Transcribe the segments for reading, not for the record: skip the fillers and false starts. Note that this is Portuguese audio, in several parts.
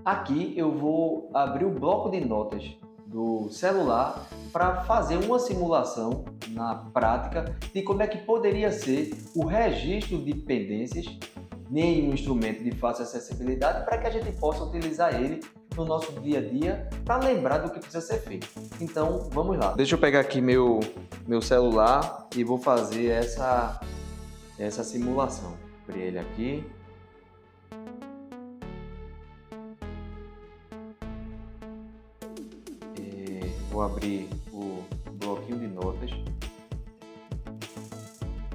Aqui eu vou abrir o bloco de notas do celular para fazer uma simulação na prática de como é que poderia ser o registro de pendências em um instrumento de fácil acessibilidade para que a gente possa utilizar ele no nosso dia a dia para lembrar do que precisa ser feito. Então, vamos lá. Deixa eu pegar aqui meu celular e vou fazer essa simulação. Abri ele aqui. Vou abrir o bloquinho de notas,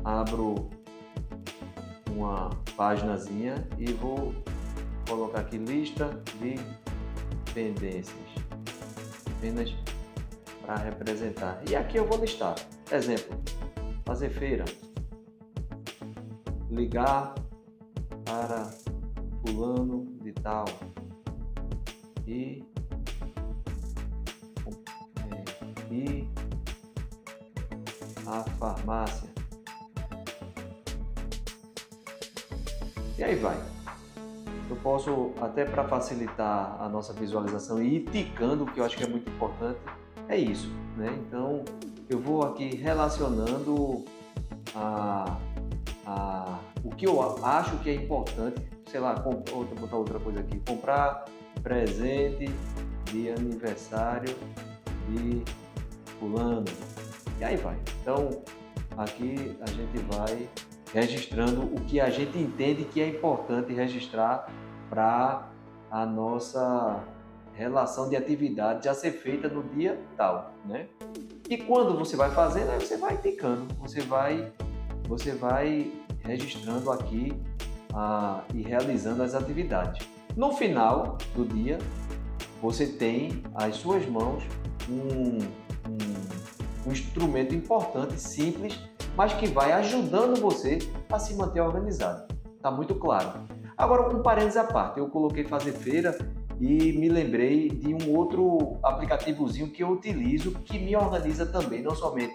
abro uma paginazinha e vou colocar aqui lista de pendências, apenas para representar. E aqui eu vou listar, exemplo, fazer feira, ligar para fulano de tal e a farmácia. E aí vai. Eu posso, até para facilitar a nossa visualização e ir ticando, que eu acho que é muito importante, é isso, né? Então, eu vou aqui relacionando o que eu acho que é importante, sei lá, vou botar outra coisa aqui, comprar presente de aniversário de fulano. E aí vai. Então, aqui a gente vai registrando o que a gente entende que é importante registrar para a nossa relação de atividade já ser feita no dia tal, né? E quando você vai fazendo, aí você vai ticando, você vai registrando aqui e realizando as atividades. No final do dia, você tem às suas mãos um instrumento importante, simples, mas que vai ajudando você a se manter organizado. Está muito claro. Agora, um parênteses à parte, eu coloquei fazer feira e me lembrei de um outro aplicativozinho que eu utilizo, que me organiza também, não somente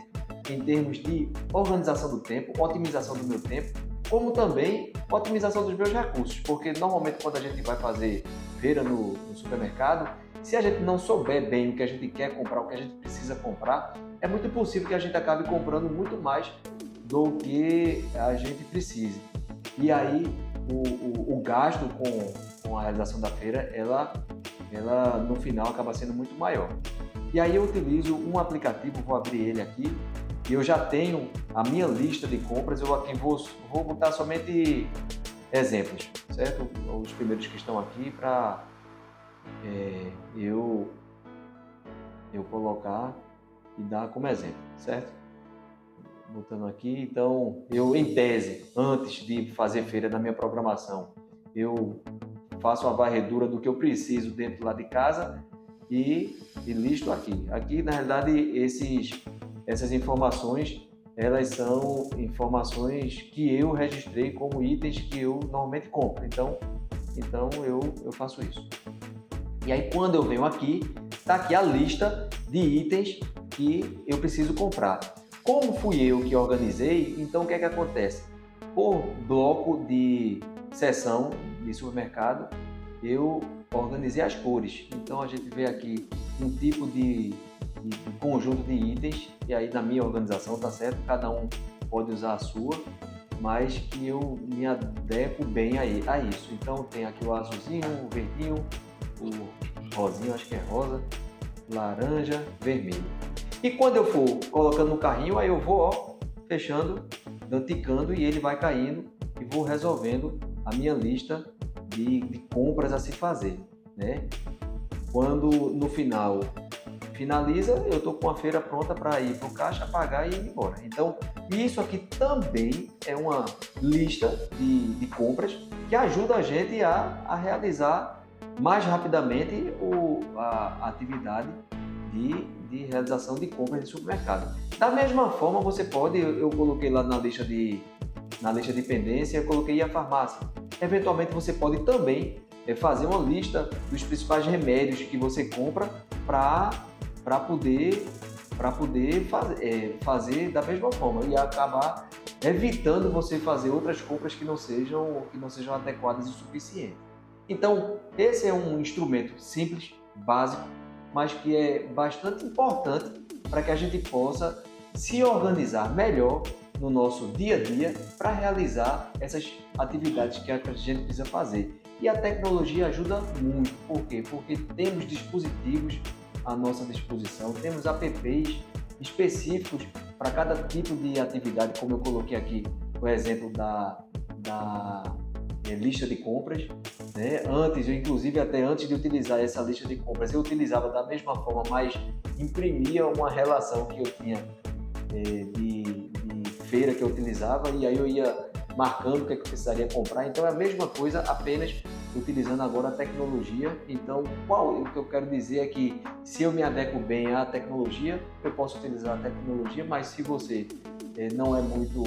em termos de organização do tempo, otimização do meu tempo, como também otimização dos meus recursos, porque normalmente quando a gente vai fazer feira no supermercado, se a gente não souber bem o que a gente quer comprar, o que a gente precisa comprar, é muito possível que a gente acabe comprando muito mais do que a gente precise. E aí o gasto com a realização da feira, ela no final acaba sendo muito maior. E aí eu utilizo um aplicativo, vou abrir ele aqui, e eu já tenho a minha lista de compras, eu aqui vou botar somente exemplos, certo? Os primeiros que estão aqui para eu colocar e dar como exemplo, certo? Botando aqui, então, eu em tese, antes de fazer feira na minha programação, eu faço uma varredura do que eu preciso dentro lá de casa e listo aqui. Aqui, na realidade, essas informações, elas são informações que eu registrei como itens que eu normalmente compro. Então eu faço isso. E aí, quando eu venho aqui, está aqui a lista de itens que eu preciso comprar. Como fui eu que organizei, então o que é que acontece? Por bloco de seção de supermercado, eu organizei as cores. Então a gente vê aqui um tipo de conjunto de itens, e aí na minha organização, tá certo? Cada um pode usar a sua, mas que eu me adequo bem a isso. Então tem aqui o azulzinho, o verdinho, o rosinho, acho que é rosa, laranja, vermelho. E quando eu for colocando no carrinho, aí eu vou fechando, ticando e ele vai caindo e vou resolvendo a minha lista de compras a se fazer, né? Quando no final finaliza, eu estou com a feira pronta para ir para o caixa, pagar e ir embora. Então, isso aqui também é uma lista de compras que ajuda a gente a realizar mais rapidamente a atividade de realização de compras de supermercado. Da mesma forma, você pode, eu coloquei lá na lista de pendência, eu coloquei a farmácia. Eventualmente, você pode também fazer uma lista dos principais remédios que você compra para poder fazer da mesma forma e acabar evitando você fazer outras compras que não sejam adequadas o suficiente. Então, esse é um instrumento simples, básico, mas que é bastante importante para que a gente possa se organizar melhor no nosso dia a dia para realizar essas atividades que a gente precisa fazer. E a tecnologia ajuda muito. Por quê? Porque temos dispositivos à nossa disposição, temos apps específicos para cada tipo de atividade, como eu coloquei aqui o exemplo da lista de compras, né? Antes, eu inclusive até antes de utilizar essa lista de compras, eu utilizava da mesma forma, mas imprimia uma relação que eu tinha de feira que eu utilizava e aí eu ia marcando o que eu precisaria comprar. Então é a mesma coisa, apenas utilizando agora a tecnologia. Então, o que eu quero dizer é que se eu me adequo bem à tecnologia, eu posso utilizar a tecnologia, mas se você não é muito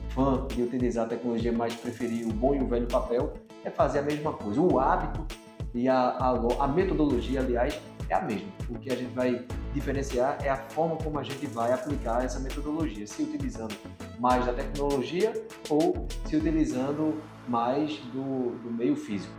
fã de utilizar a tecnologia, mas preferir o bom e o velho papel, é fazer a mesma coisa. O hábito e a metodologia, aliás, é a mesma. O que a gente vai diferenciar é a forma como a gente vai aplicar essa metodologia, se utilizando mais da tecnologia ou se utilizando mais do meio físico.